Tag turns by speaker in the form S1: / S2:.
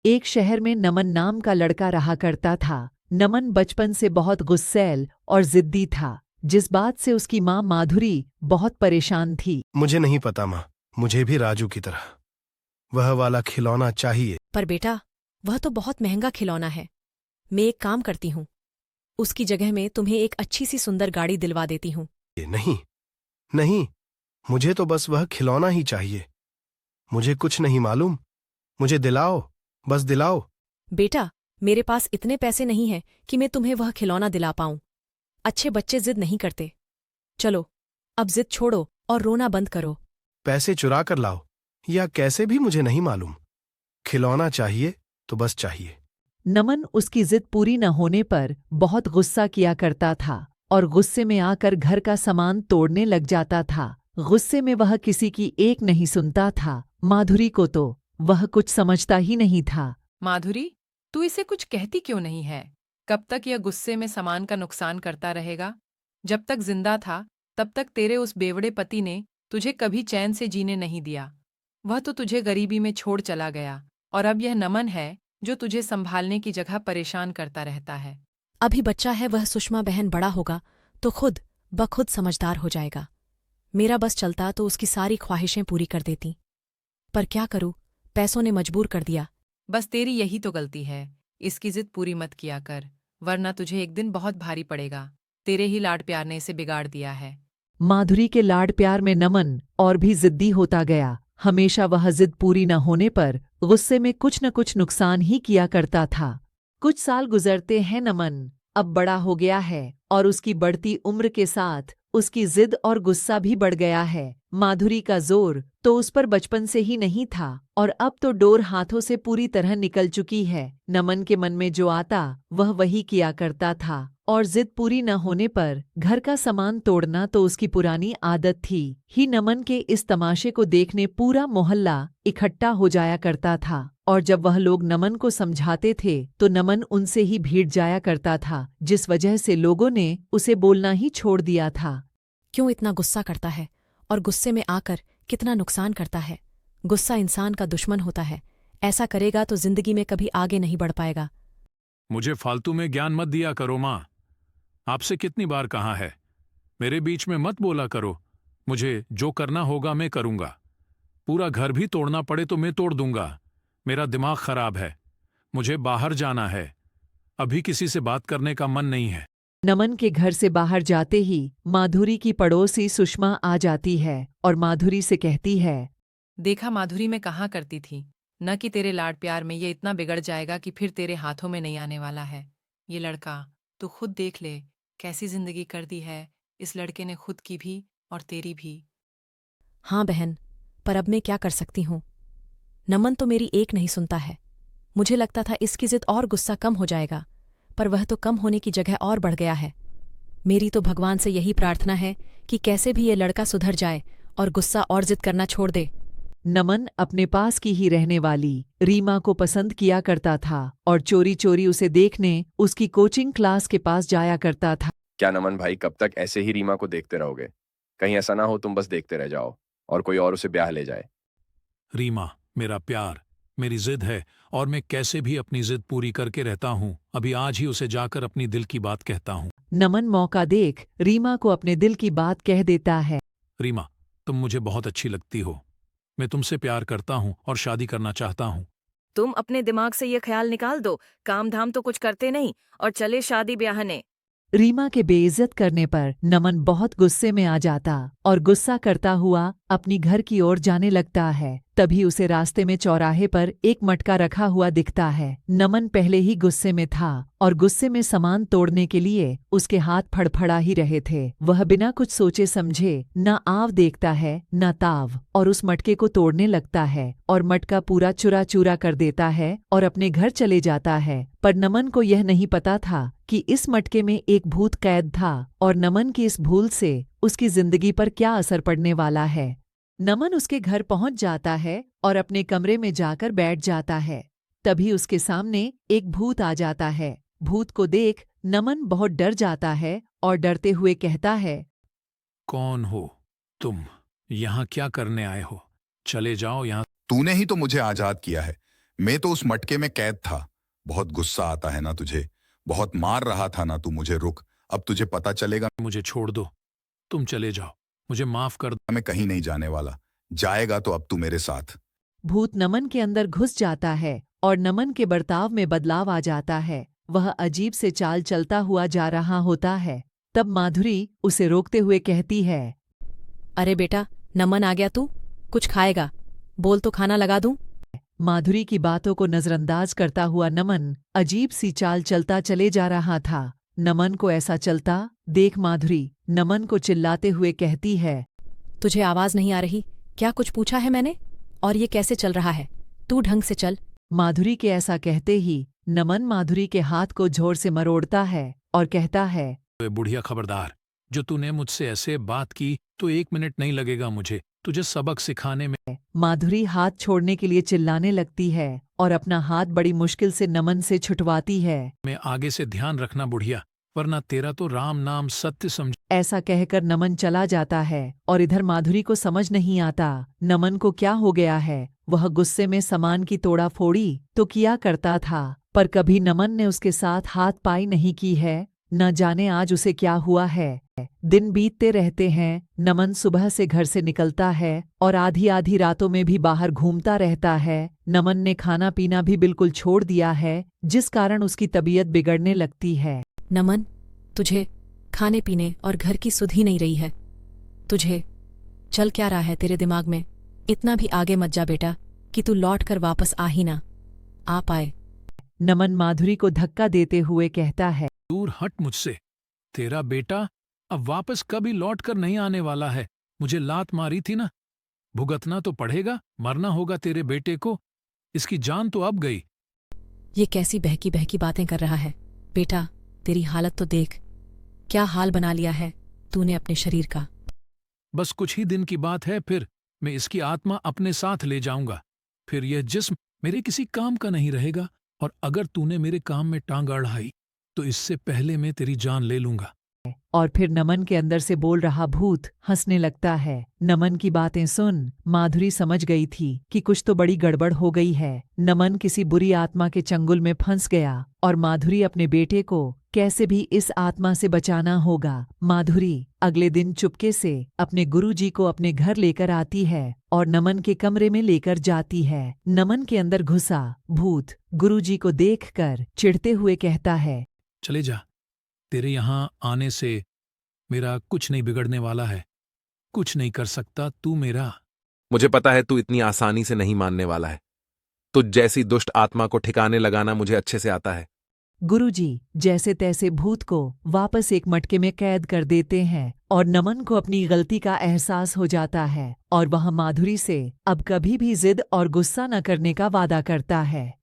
S1: एक शहर में नमन नाम का लड़का रहा करता था। नमन बचपन से बहुत गुस्सैल और जिद्दी था, जिस बात से उसकी माँ माधुरी बहुत परेशान थी।
S2: मुझे नहीं पता माँ, मुझे भी राजू की तरह वह वाला खिलौना चाहिए।
S3: पर बेटा, वह तो बहुत महंगा खिलौना है। मैं एक काम करती हूँ, उसकी जगह में तुम्हें एक अच्छी सी सुंदर गाड़ी दिलवा देती हूँ।
S2: नहीं नहीं, मुझे तो बस वह खिलौना ही चाहिए। मुझे कुछ नहीं मालूम, मुझे दिलाओ, बस दिलाओ।
S3: बेटा, मेरे पास इतने पैसे नहीं हैं कि मैं तुम्हें वह खिलौना दिला पाऊं। अच्छे बच्चे जिद नहीं करते। चलो, अब जिद छोड़ो और रोना बंद करो।
S2: पैसे चुरा कर लाओ या कैसे भी मुझे नहीं मालूम, खिलौना चाहिए तो बस चाहिए।
S1: नमन उसकी जिद पूरी न होने पर बहुत गुस्सा किया करता था और गुस्से में आकर घर का सामान तोड़ने लग जाता था। गुस्से में वह किसी की एक नहीं सुनता था। माधुरी को तो वह कुछ समझता ही नहीं था।
S4: माधुरी, तू इसे कुछ कहती क्यों नहीं है? कब तक यह गुस्से में सामान का नुकसान करता रहेगा? जब तक जिंदा था, तब तक तेरे उस बेवड़े पति ने तुझे कभी चैन से जीने नहीं दिया। वह तो तुझे गरीबी में छोड़ चला गया, और अब यह नमन है जो तुझे संभालने की जगह परेशान करता रहता है।
S3: अभी बच्चा है, वह सुषमा बहन बड़ा होगा तो खुद बखुद समझदार हो जाएगा। मेरा बस चलता तो उसकी सारी ख्वाहिशें पूरी कर देती, पर क्या करूं, पैसों ने मजबूर कर दिया।
S4: बस तेरी यही तो गलती है। इसकी जिद पूरी मत किया कर, वरना तुझे एक दिन बहुत भारी पड़ेगा। तेरे ही लाड प्यार ने इसे बिगाड़ दिया है।
S1: माधुरी के लाड प्यार में नमन और भी जिद्दी होता गया। हमेशा वह जिद पूरी न होने पर गुस्से में कुछ न कुछ नुकसान ही किया करता था। कुछ साल गुजरते हैं। नमन अब बड़ा हो गया है और उसकी बढ़ती उम्र के साथ उसकी जिद और गुस्सा भी बढ़ गया है। माधुरी का जोर तो उस पर बचपन से ही नहीं था और अब तो डोर हाथों से पूरी तरह निकल चुकी है। नमन के मन में जो आता वह वही किया करता था और जिद पूरी न होने पर घर का सामान तोड़ना तो उसकी पुरानी आदत थी ही। नमन के इस तमाशे को देखने पूरा मोहल्ला इकट्ठा हो जाया करता था और जब वह लोग नमन को समझाते थे तो नमन उनसे ही भीड़ जाया करता था, जिस वजह से लोगों ने उसे बोलना ही छोड़ दिया था।
S3: क्यों इतना गुस्सा करता है और गुस्से में आकर कितना नुकसान करता है। गुस्सा इंसान का दुश्मन होता है। ऐसा करेगा तो जिंदगी में कभी आगे नहीं बढ़ पाएगा।
S5: मुझे फालतू में ज्ञान मत दिया करो माँ। आपसे कितनी बार कहा है, मेरे बीच में मत बोला करो। मुझे जो करना होगा मैं करूंगा। पूरा घर भी तोड़ना पड़े तो मैं तोड़ दूंगा। मेरा दिमाग खराब है, मुझे बाहर जाना है। अभी किसी से बात करने का मन नहीं है।
S1: नमन के घर से बाहर जाते ही माधुरी की पड़ोसी सुषमा आ जाती है और माधुरी से कहती है,
S4: देखा माधुरी मैं कहाँ करती थी, न कि तेरे लाड प्यार में ये इतना बिगड़ जाएगा कि फिर तेरे हाथों में नहीं आने वाला है। ये लड़का तू खुद देख ले, कैसी जिंदगी कर दी है इस लड़के ने, खुद की भी और तेरी भी।
S3: हाँ बहन, पर अब मैं क्या कर सकती हूँ। नमन तो मेरी एक नहीं सुनता है। मुझे लगता था इसकी जिद और गुस्सा कम हो जाएगा, पर वह तो कम होने की जगह और बढ़ गया है। मेरी तो भगवान से यही प्रार्थना है कि कैसे भी ये लड़का सुधर जाए और गुस्सा और जिद करना छोड़ दे।
S1: नमन अपने पास की ही रहने वाली रीमा को पसंद किया करता था और चोरी चोरी उसे देखने उसकी कोचिंग क्लास के पास जाया करता था।
S6: क्या नमन भाई, कब तक ऐसे ही रीमा को देखते रहोगे? कहीं ऐसा ना हो तुम बस देखते रह जाओ और कोई और उसे ब्याह ले जाए।
S5: रीमा मेरा प्यार, मेरी जिद है और मैं कैसे भी अपनी जिद पूरी करके रहता हूँ। अभी आज ही उसे जाकर अपनी दिल की बात कहता हूँ।
S1: नमन मौका देख रीमा को अपने दिल की बात कह देता है।
S5: रीमा, तुम मुझे बहुत अच्छी लगती हो। मैं तुमसे प्यार करता हूँ और शादी करना चाहता हूँ।
S7: तुम अपने दिमाग से ये ख्याल निकाल दो, काम धाम तो कुछ करते नहीं और चले शादी ब्याहने।
S1: रीमा के बेइज्जत करने पर नमन बहुत गुस्से में आ जाता और गुस्सा करता हुआ अपनी घर की ओर जाने लगता है। तभी उसे रास्ते में चौराहे पर एक मटका रखा हुआ दिखता है। नमन पहले ही गुस्से में था और गुस्से में सामान तोड़ने के लिए उसके हाथ फड़फड़ा ही रहे थे। वह बिना कुछ सोचे समझे न आव देखता है न ताव और उस मटके को तोड़ने लगता है और मटका पूरा चूरा चूरा कर देता है और अपने घर चले जाता है। पर नमन को यह नहीं पता था कि इस मटके में एक भूत कैद था और नमन की इस भूल से उसकी जिंदगी पर क्या असर पड़ने वाला है। नमन उसके घर पहुंच जाता है और अपने कमरे में जाकर बैठ जाता है। तभी उसके सामने एक भूत आ जाता है। भूत को देख नमन बहुत डर जाता है और डरते हुए कहता है,
S5: कौन हो तुम? यहाँ क्या करने आए हो? चले जाओ यहाँ।
S8: तूने ही तो मुझे आजाद किया है। मैं तो उस मटके में कैद था। बहुत गुस्सा आता है ना तुझे, बहुत मार रहा था ना तू मुझे। रुक, अब तुझे पता चलेगा।
S5: मुझे छोड़ दो, तुम चले जाओ, मुझे माफ कर दो।
S8: मैं कहीं नहीं जाने वाला, जाएगा तो अब तू मेरे साथ।
S1: भूत नमन के अंदर घुस जाता है और नमन के बर्ताव में बदलाव आ जाता है। वह अजीब से चाल चलता हुआ जा रहा होता है। तब माधुरी उसे रोकते हुए कहती है,
S3: अरे बेटा, नमन आ गया तू? कुछ खाएगा? बोल तो खाना लगा दूं?
S1: माधुरी की बातों को नजरअंदाज करता हुआ नमन अजीब सी चाल चलता चले जा रहा था। नमन को ऐसा चलता देख माधुरी नमन को चिल्लाते हुए कहती है,
S3: तुझे आवाज नहीं आ रही? क्या कुछ पूछा है मैंने? और ये कैसे चल रहा है? तू ढंग से चल।
S1: माधुरी के ऐसा कहते ही नमन माधुरी के हाथ को जोर से मरोड़ता है और कहता है,
S5: बुढ़िया खबरदार, जो तूने मुझसे ऐसे बात की तो 1 मिनट नहीं लगेगा मुझे तुझे सबक सिखाने में।
S1: माधुरी हाथ छोड़ने के लिए चिल्लाने लगती है और अपना हाथ बड़ी मुश्किल से नमन से छुटवाती है।
S5: मैं आगे से ध्यान रखना बुढ़िया, वरना तेरा तो राम नाम सत्य समझ।
S1: ऐसा कहकर नमन चला जाता है और इधर माधुरी को समझ नहीं आता नमन को क्या हो गया है। वह गुस्से में सामान की तोड़ा फोड़ी तो किया करता था, पर कभी नमन ने उसके साथ हाथ पाई नहीं की है। न जाने आज उसे क्या हुआ है। दिन बीतते रहते हैं। नमन सुबह से घर से निकलता है और आधी आधी रातों में भी बाहर घूमता रहता है। नमन ने खाना पीना भी बिल्कुल छोड़ दिया है, जिस कारण उसकी तबीयत बिगड़ने लगती है।
S3: नमन, तुझे खाने पीने और घर की सुध ही नहीं रही है। तुझे चल क्या रहा है तेरे दिमाग में? इतना भी आगे मत जा बेटा कि तू लौट कर वापस आ ही ना आ पाए।
S1: नमन माधुरी को धक्का देते हुए कहता है,
S5: दूर हट मुझसे, तेरा बेटा अब वापस कभी लौट कर नहीं आने वाला है। मुझे लात मारी थी ना, भुगतना तो पड़ेगा, मरना होगा तेरे बेटे को। इसकी जान तो अब गई।
S3: ये कैसी बहकी बहकी बातें कर रहा है? बेटा, तेरी हालत तो देख, क्या हाल बना लिया है तूने अपने शरीर का।
S5: बस कुछ ही दिन की बात है, फिर मैं इसकी आत्मा अपने साथ ले जाऊंगा। फिर यह जिस्म मेरे किसी काम का नहीं रहेगा, और अगर तूने मेरे काम में टांग अड़ाई तो इससे पहले मैं तेरी जान ले लूंगा।
S1: और फिर नमन के अंदर से बोल रहा भूत हंसने लगता है। नमन की बातें सुन माधुरी समझ गई थी कि कुछ तो बड़ी गड़बड़ हो गई है। नमन किसी बुरी आत्मा के चंगुल में फंस गया और माधुरी अपने बेटे को कैसे भी इस आत्मा से बचाना होगा। माधुरी अगले दिन चुपके से अपने गुरुजी को अपने घर लेकर आती है और नमन के कमरे में लेकर जाती है। नमन के अंदर घुसा भूत गुरुजी को देखकर चिढ़ते हुए कहता है,
S5: चले जा, तेरे यहाँ आने से मेरा कुछ नहीं बिगड़ने वाला है। कुछ नहीं कर सकता तू मेरा।
S9: मुझे पता है तू इतनी आसानी से नहीं मानने वाला है। तुझ जैसी दुष्ट आत्मा को ठिकाने लगाना मुझे अच्छे से आता है।
S1: गुरुजी जैसे तैसे भूत को वापस एक मटके में कैद कर देते हैं और नमन को अपनी गलती का एहसास हो जाता है और वह माधुरी से अब कभी भी जिद और गुस्सा न करने का वादा करता है।